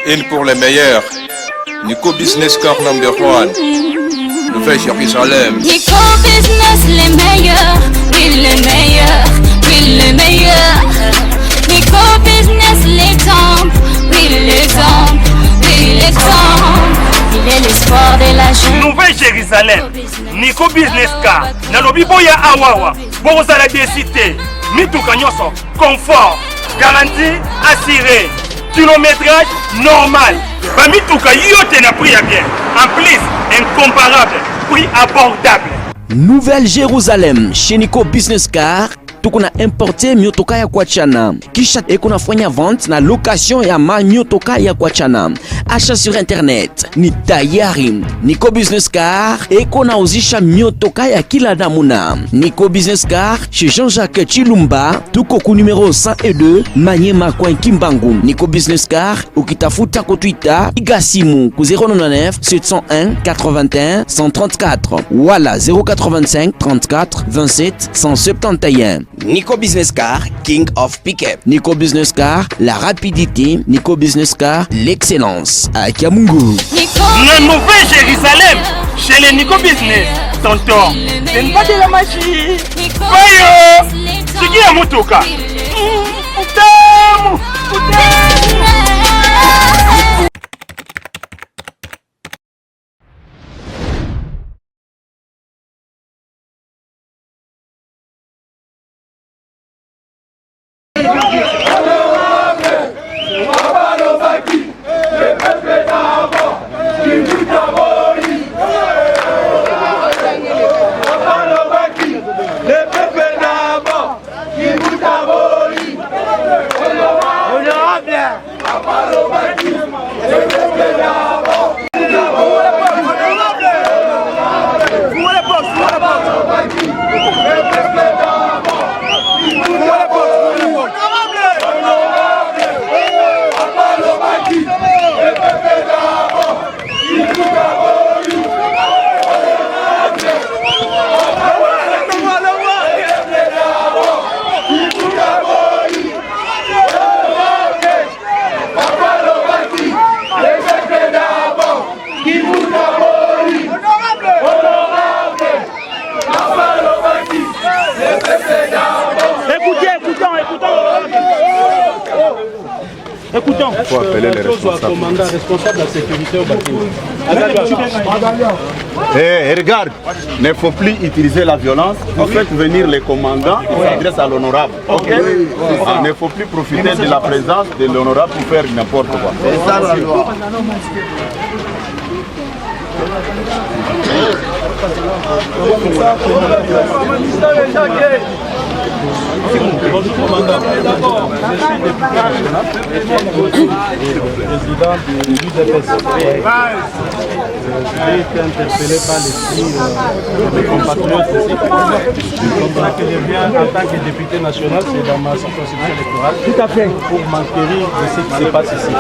Une pour les meilleurs. Nico Business Car number 1. Nouvelle Jérusalem. Nico Business les meilleurs. Oui les meilleurs. Oui les meilleurs. Nico Business l'exemple. Oui l'exemple. Oui l'exemple. Il est l'espoir de la jeune. Nouvelle Jérusalem. Nico Business Car. Nalobi boya awawa. Bozala décité. Mituka nyoso. Confort. Garantie assurée. Kilométrage normal. Bamituka yote na prix à bien. En plus, incomparable. Prix abordable. Nouvelle Jérusalem chez Nico Business Car. Tukuna importe miotoka ya kuachana. Kisha ekunafanya vente na location ya miotoka ya kuachana. Achat sur internet ni tayari. Nico Business Car ekunauzisha miotoka ya kila namuna. Nico Business Car chez Jean-Jacques Chilumba. Tuko ku numéro 102 Manyema kwa Kimbangu. Nico Business Car ukitafuta ku Twitter igasimu ku 099 701 81 134 wala 085 34 27 171. Nico Business Car, King of Pickup. Nico Business Car, la rapidité. Nico Business Car, l'excellence. À Kiamungu. La Nouvelle Jérusalem, chez les Nico Business. Tonton, ce n'est pas de la magie. Voyons, c'est qui a motoka? Putain, Écoutons. Il faut appeler les responsables. Commandant responsable de la sécurité au bâtiment. Regarde, il ne faut plus utiliser la violence. Vous faites venir les commandants, ils s'adressent à l'honorable. Ok. Il ne faut plus profiter de la présence de l'honorable pour faire n'importe quoi. C'est ça la loi. Bonjour commandant, d'abord, je suis député national, président de l'UDPS. J'ai été interpellé par les compatriotes ici. C'est comme ça que je viens en tant que député national, c'est dans ma circonscription électorale. Tout à fait. Pour m'enquérir de ce qui se passe ici.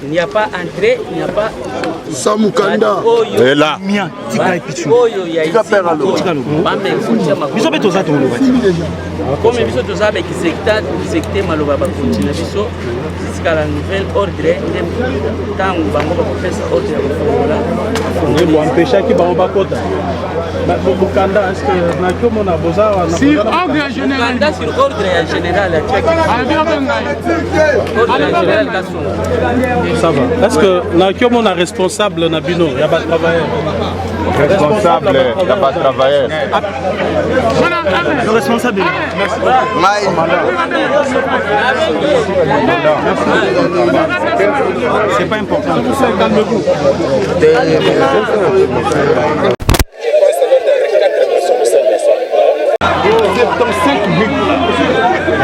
Il n'y a pas entrée, il n'y a pas Samukanda. Et là. Comme biso toza ba exécuter maloba ba continuer biso jusqu'à la nouvelle ordre tango bango ba professeur ordre ya kofola ngo empêcher ki bango bakota Bukanda est-ce que na kyo mona boza na sur ordre général Bukanda sur ordre général ça va est-ce que na kyo mona responsable na bino ya ba travailleur responsable ya ba travailleur le responsable c'est pas important. Calmez-vous.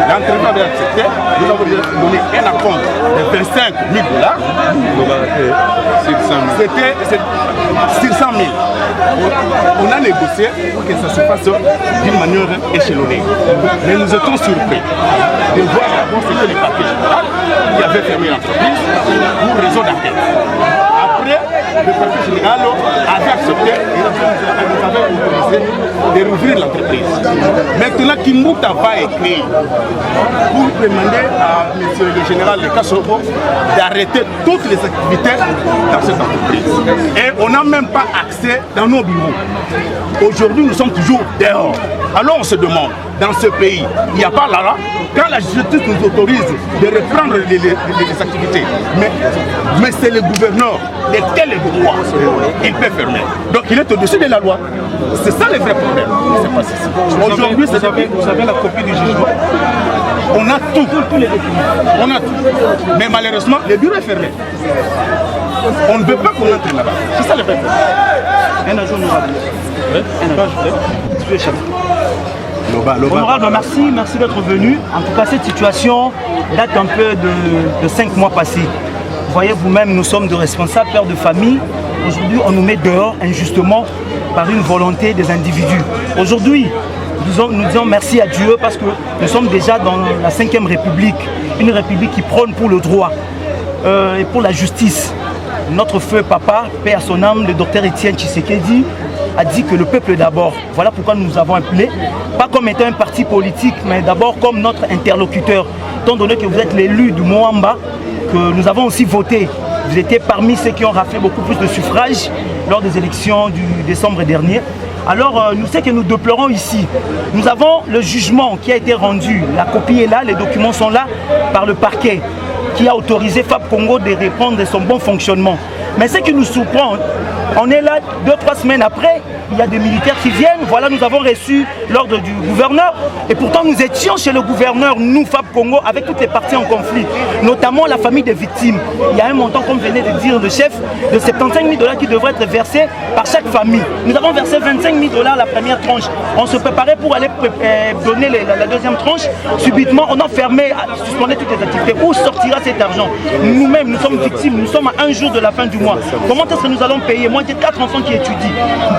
L'entraînement avait accepté, nous avons donné un acompte de 25 000 $. C'était sur 100 000. On a négocié pour que ça se fasse d'une manière échelonnée. Mais nous étions surpris. de voir d'abord c'était les papiers général qui avait fermé l'entreprise pour raison d'affaires. Après, le parti général avait accepté et nous avait autorisé de rouvrir l'entreprise. Maintenant, Kimbuta va écrire pour demander à M. le général de Kassogo d'arrêter toutes les activités dans cette entreprise. Et on n'a même pas accès dans nos bureaux. Aujourd'hui, nous sommes toujours dehors. Alors on se demande, dans ce pays, il n'y a pas là, quand la justice nous autorise de reprendre les activités, mais c'est le gouverneur, lequel est le droit, il peut fermer. Donc il est au-dessus de la loi. C'est ça le vrai problème. Aujourd'hui, vous avez la copie du jugement. On a tout. On a tout. Mais malheureusement, le bureau est fermé. On ne veut pas qu'on entre là-bas. C'est ça le vrai problème. Un agent Honorable, merci d'être venu. En tout cas, cette situation date un peu de 5 mois passés. Vous voyez vous-même, nous sommes de responsables, pères de famille. Aujourd'hui, on nous met dehors injustement par une volonté des individus. Aujourd'hui, nous disons merci à Dieu parce que nous sommes déjà dans la 5e République, une république qui prône pour le droit et pour la justice. Notre feu papa, paix à son âme, le docteur Étienne Tshisekedi, a dit que le peuple d'abord. Voilà pourquoi nous avons appelé, pas comme étant un parti politique, mais d'abord comme notre interlocuteur. Étant donné que vous êtes l'élu du Moamba, que nous avons aussi voté. Vous étiez parmi ceux qui ont raflé beaucoup plus de suffrages lors des élections du décembre dernier. Alors, nous savons que nous déplorons ici. Nous avons le jugement qui a été rendu. La copie est là, les documents sont là par le parquet qui a autorisé Fab Congo de répondre de son bon fonctionnement. Mais ce qui nous surprend, on est là 2-3 semaines après, il y a des militaires qui viennent. Voilà, nous avons reçu l'ordre du gouverneur. Et pourtant, nous étions chez le gouverneur, nous, Fab Congo, avec toutes les parties en conflit, notamment la famille des victimes. Il y a un montant, comme venait de dire le chef, de 75 000 $ qui devrait être versé par chaque famille. Nous avons versé 25 000 $ la première tranche. On se préparait pour aller donner la deuxième tranche. Subitement, on a fermé, suspendu toutes les activités. Où sortira cet argent? Nous-mêmes, nous sommes victimes. Nous sommes à un jour de la fin du mois. Comment est-ce que nous allons payer? Moi, j'ai 4 enfants qui étudient.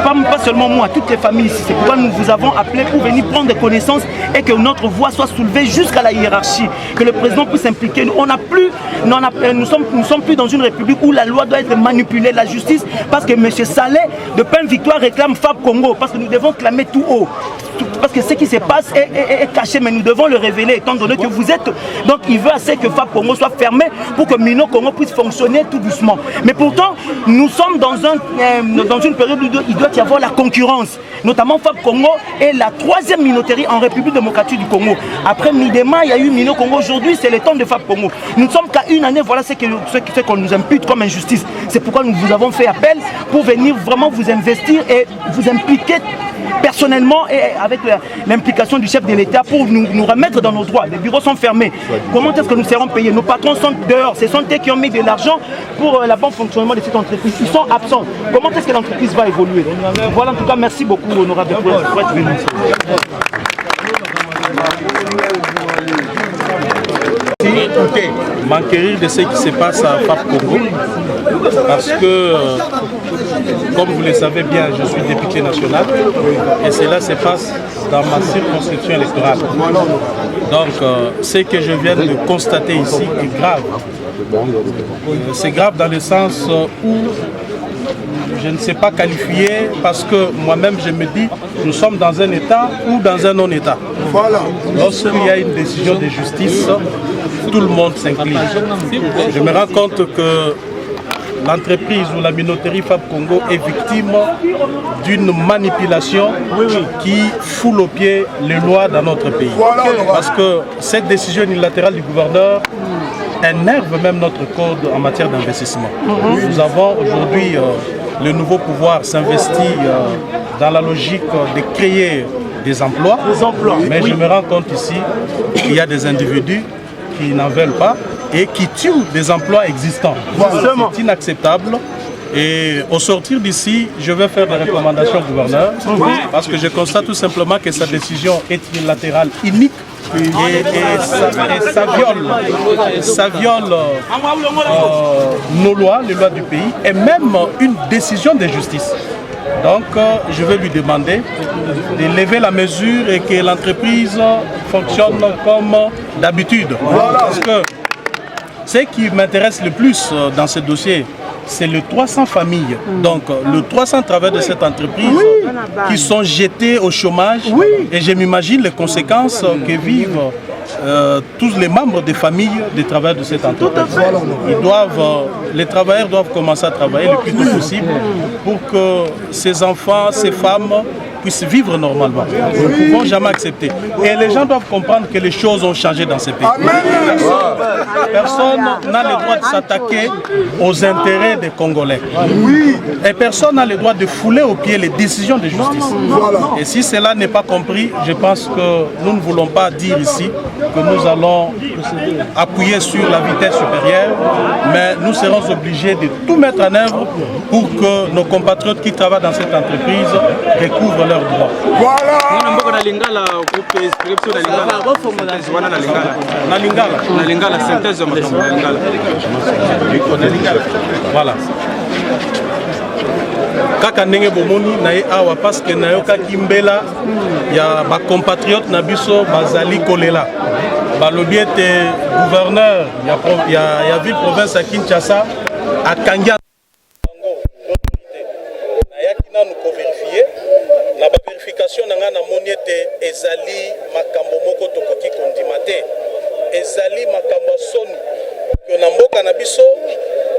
Pas seulement moi, toutes les familles ici. C'est pourquoi nous vous avons appelé pour venir prendre des connaissances et que notre voix soit soulevée jusqu'à la hiérarchie. Que le président puisse s'impliquer. Nous sommes plus dans une république où la loi doit être manipulée, la justice, parce que M. Saleh de Pain Victoire réclame Fab Congo, parce que nous devons clamer tout haut. Parce que ce qui se passe est caché, mais nous devons le révéler, étant donné que vous êtes... Donc il veut assez que Fab Congo soit fermé pour que Mino Congo puisse fonctionner tout doucement. Mais pourtant, nous sommes dans une période où il doit y avoir la concurrence. Notamment Fab Congo est la 3e minoterie en République démocratique du Congo. Après Midema, il y a eu Mino Congo. Aujourd'hui, c'est le temps de Fab Congo. Nous ne sommes qu'à une année, voilà ce qu'on nous impute comme injustice. C'est pourquoi nous vous avons fait appel pour venir vraiment vous investir et vous impliquer personnellement et avec l'implication du chef de l'État pour nous remettre dans nos droits. Les bureaux sont fermés. Comment est-ce que nous serons payés? Nos patrons sont dehors. Ce sont eux qui ont mis de l'argent pour le bon fonctionnement de cette entreprise. Ils sont absents. Comment est-ce que l'entreprise va évoluer? Voilà, en tout cas, merci beaucoup, honorable, pour être venu. Écoutez, m'enquérir de ce qui se passe à Fab Congo, parce que, comme vous le savez bien, je suis député national et cela se passe dans ma circonscription électorale. Donc, ce que je viens de constater ici est grave. C'est grave dans le sens où je ne sais pas qualifier, parce que moi-même je me dis, nous sommes dans un État ou dans un non-État. Lorsqu'il y a une décision de justice, tout le monde s'incline. Je me rends compte que l'entreprise ou la minoterie Fab Congo est victime d'une manipulation qui foule aux pieds les lois dans notre pays. Parce que cette décision unilatérale du gouverneur énerve même notre code en matière d'investissement. Nous avons aujourd'hui le nouveau pouvoir s'investit dans la logique de créer des emplois. Mais je me rends compte ici qu'il y a des individus qui n'en veulent pas et qui tuent des emplois existants. C'est inacceptable. Et au sortir d'ici, je vais faire des recommandations au gouverneur parce que je constate tout simplement que sa décision est unilatérale, unique et ça viole nos lois, les lois du pays et même une décision de justice. Donc je vais lui demander de lever la mesure et que l'entreprise fonctionne comme d'habitude. Parce que ce qui m'intéresse le plus dans ce dossier, c'est les 300 familles, donc le 300 travailleurs de cette entreprise qui sont jetés au chômage. Et je m'imagine les conséquences que vivent tous les membres des familles des travailleurs de cette entreprise. Les travailleurs doivent commencer à travailler le plus tôt possible pour que ces enfants, ces femmes puissent vivre normalement. Nous ne pouvons jamais accepter. Et les gens doivent comprendre que les choses ont changé dans ces pays. Personne n'a le droit de s'attaquer aux intérêts des Congolais. Et personne n'a le droit de fouler aux pieds les décisions de justice. Et si cela n'est pas compris, je pense que nous ne voulons pas dire ici que nous allons appuyer sur la vitesse supérieure, mais nous serons obligés de tout mettre en œuvre pour que nos compatriotes qui travaillent dans cette entreprise recouvrent leurs droits. Voilà. Kaka ndenge bomoni na ye awa parce que nayokaki mbela ya ba compatriote na biso bazali kolela balobi ete gouverneur ya ville province ya Kinshasa akangi nayaki nanu kovérifie na bavérification na nga namoni ete ezali makambo moko tokoki kondima te ezali makambo ya soni ke na mboka na biso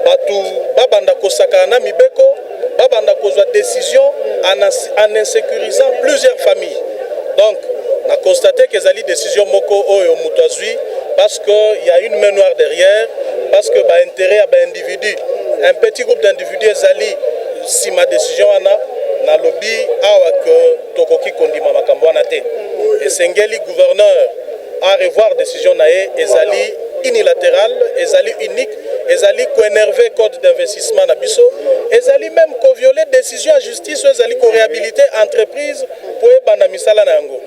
bato babanda kosakana na mibeko babanda kozwa décision en insécurisant plusieurs familles. Donc, on a constaté que les décisions moko oyo mutu azwi parce qu'il y a une main noire derrière, parce que bah intérêt à individu, un petit groupe d'individus ezali si ma décision na lobby awa que tokoki kondima makambo wana te. Et sengeli gouverneur à revoir décision nae ezali unilatéral, ezali unique, ezali ko énerver code d'investissement na biso, ezali même ko violer décision à justice, ezali ko réhabiliter entreprise pour ebanda misala na yango.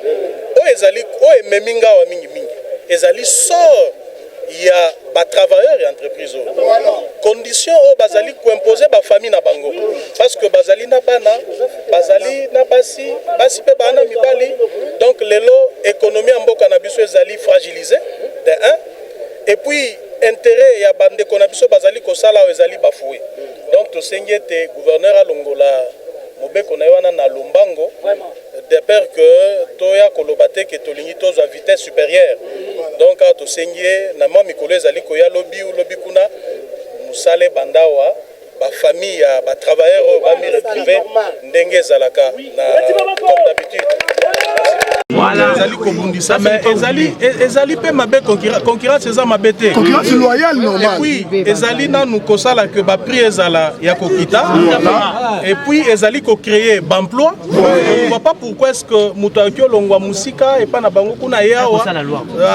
O ezali o ememinga wa mingi mingi. Ezali sort ya ba travailleurs et entreprise. Condition o bazali ko imposer ba famille na bango parce que bazali na bana, bazali na basi pe bana mibali. Donc lelo économie mboka na biso ezali fragilisée de 1. Et puis, intérêt ya bande konabiso bazali kosala o ezali bafoué. Donc, to sengete gouverneur à Longola, mobeko na wana na Lombango, de peur que toya kolobate ke tolingi tozo à vitesse supérieure. Donc, to sengye na ma mikolo ezali koya lobby ou lobby kuna musale bandawa ba famille ya ba travailleurs ba mi retrouver ndenge zalaka na comme d'habitude. Voilà. Ezali kobundisa mais ezali pe mabe concurrence eza mabete. Concurrence loyale normal. Et puis ezali na nous kosala que ba prix ezala ya kokita. Et puis ezali ko créer d'emploi. On ne voit pas pourquoi est-ce que mutakio longwa musika et pas na bango kuna yawa.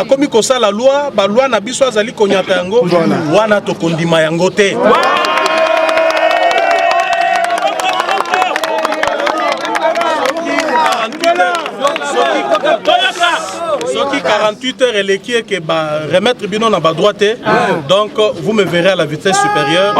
Comme kosala loi, ba loi na biso ezali konyata yango. Wana to kondima yango te. Soki 48 heures et qui est que remettre bino na ba droite. Donc vous me verrez à la vitesse supérieure.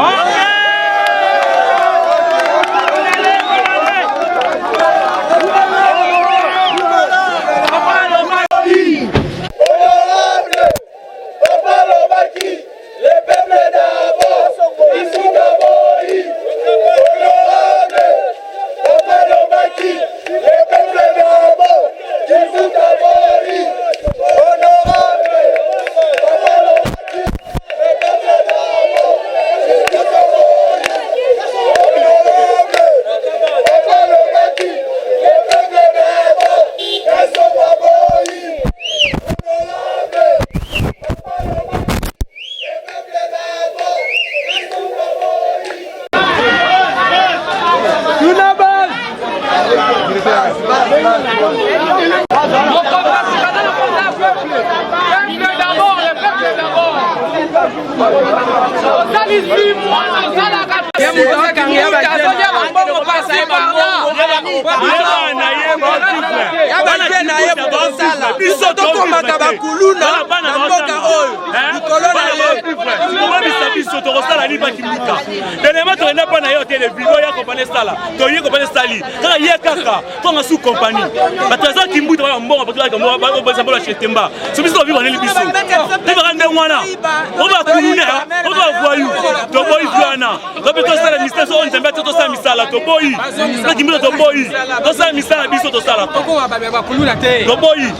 biso tokomaka bakuluna na mboka oyo likolo na ye biso tokosala nini bakimika dernièrement toyenda mpa na ye otele vilo ya kompani esala toye kompani esali kaka ye kaka tonga su kompani bato aza kimbuta baya mbongo bato mbolo chetemba so biso toviva neli biso tebaka nde wana obakulune obavoyu toboyi wana tope tosala ministère so onzambe ate tosala misala toboyi bakimbuta toboyi tosala misala biso tosala toboyi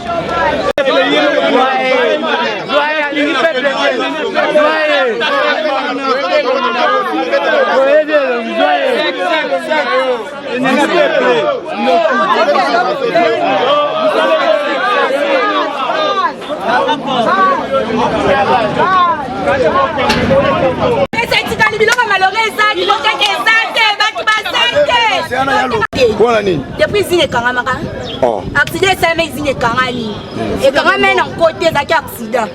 depuis zine kangamaka accident esalema zine ekangani ekangami na kote ezalaki accident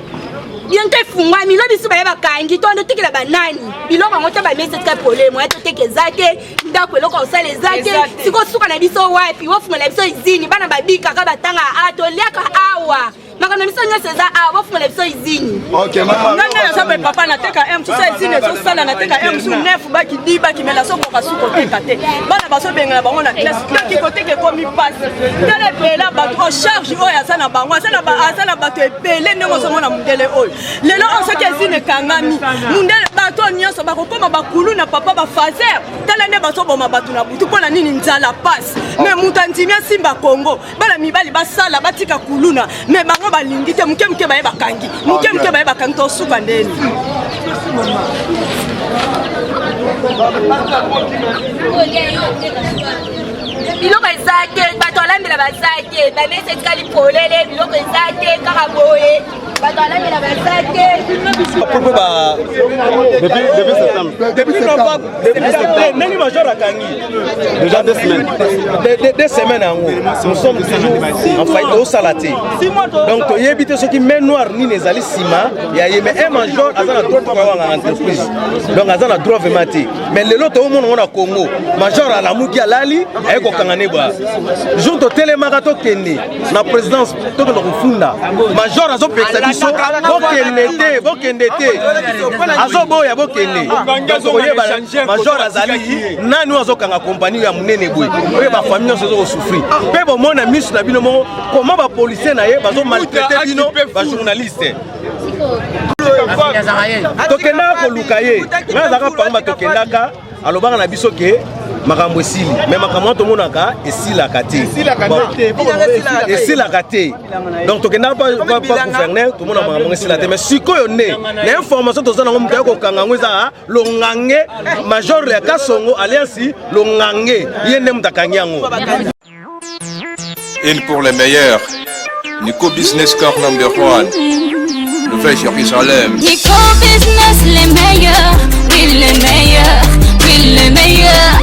bientôt efungwami lo biso baye bakangi tondo tekela banani biloko yango te bamesi etika problème oya toteka eza te ndako eloko osala eza te sikosuka na biso wapi wofungola biso izini bana babikaka batanga toliaka awa makambo na biso nyonso eza awa bofungola biso izini nganga nazabe papa nateka mosusu izini ezosala nateka mosusu nefu bakidi bakimela sokoka sukoteka te bana bazobengela bango na classe toki koteka ekomi mpasi tala epela bato ocharge oyo aza na bango aza na bato ebele ndenge ozomona mondele oyo lelo oyo soki izini ekangami mondele bato nyonso bakokoma bakulu na papa bafaser tala nde bazoboma bato na butu mpo na nini nzala pasi me moto andimi asimba kongo bana mibali basala batika kuluna me bango balingi te muke baye bakangi muke baye bakangi tosuka ndeni biloko eza te bato alambela baza te bamesi etikali polele biloko eza te kaka boye bato alambela baza te Nani major akangi déjà 2 semaines. 2 semaines en haut. Nous sommes toujours en faillite au salaté. Donc tu y habite ceux qui main noire ni les ali sima. Il y a un major à la droite en entreprise. Donc à la droite vraiment. Mais le lot au monde on a Congo. Major à la muki alali et ko kangane ba. Jour de télémarathon kende. La présidence to ko funda. Major azo peksa biso. Bokende te. Azo boya bokende. Major azali nani azokanga compagnie ya munene boye oyo ba famille nyonso ezokosouffrir mpe bomona misu na bino moko comment ba policier na ye bazo maltraiter bino ba journaliste tokendaka koluka ye ngai azalaka pamba tokendaka alobaka na biso ke makambo esili me makambo tomonaka esilaka te esilaka te donc tokendaka pa gouverneur tomona makambo esila te mais sikoyo nde na information toza nango moto akokanga yango eza longange major ya kasongo alliance longange ye nde moto akangi yango. Une pour les meilleurs, Nico Business Car #1, le fait Jérusalem. Nico Business les meilleurs, oui les meilleurs, oui les meilleurs.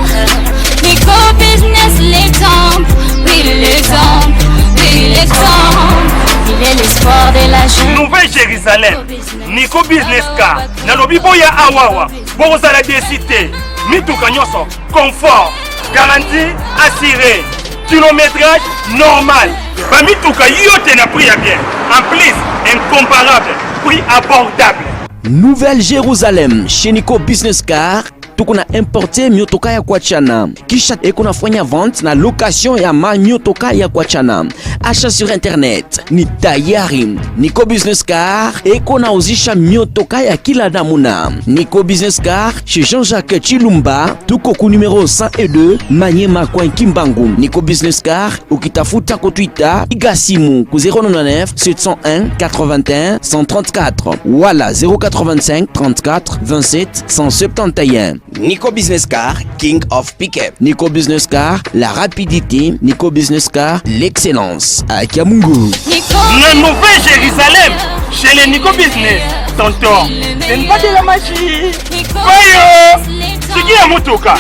Nico Business l'exemple, oui l'exemple, oui l'exemple. Il est l'espoir de la jeune. Nouvelle Jérusalem, Nico Business Car, nalobi boya awawa, bozala décité, mituka nyonso, confort, garantie assurée, kilométrage normal. Bamituka yote na prix à bien, en plus incomparable, prix abordable. Nouvelle Jérusalem chez Nico Business Car. Tukuna importe miotoka ya kuachana kisha ekuna fanya vente na location ya miotoka ya kuachana. Achat sur internet ni tayari. Nico Business Car ekuna uzisha miotoka ya kila namuna. Nico Business Car chez Jean-Jacques Chilumba tuko ku numero 102 Manyema kwa Kimbangu. Nico Business Car ukitafuta ku Twitter igasimu ku 099 701 81 134 wala 085 34 27 171. Nico Business Car, King of Pick-up. Nico Business Car, la rapidité. Nico Business Car, l'excellence. À Kiamungu. La nouvelle Jérusalem, chez les Nico Business. Tonton, c'est pas de la machine. Voyons, c'est qui a motoka?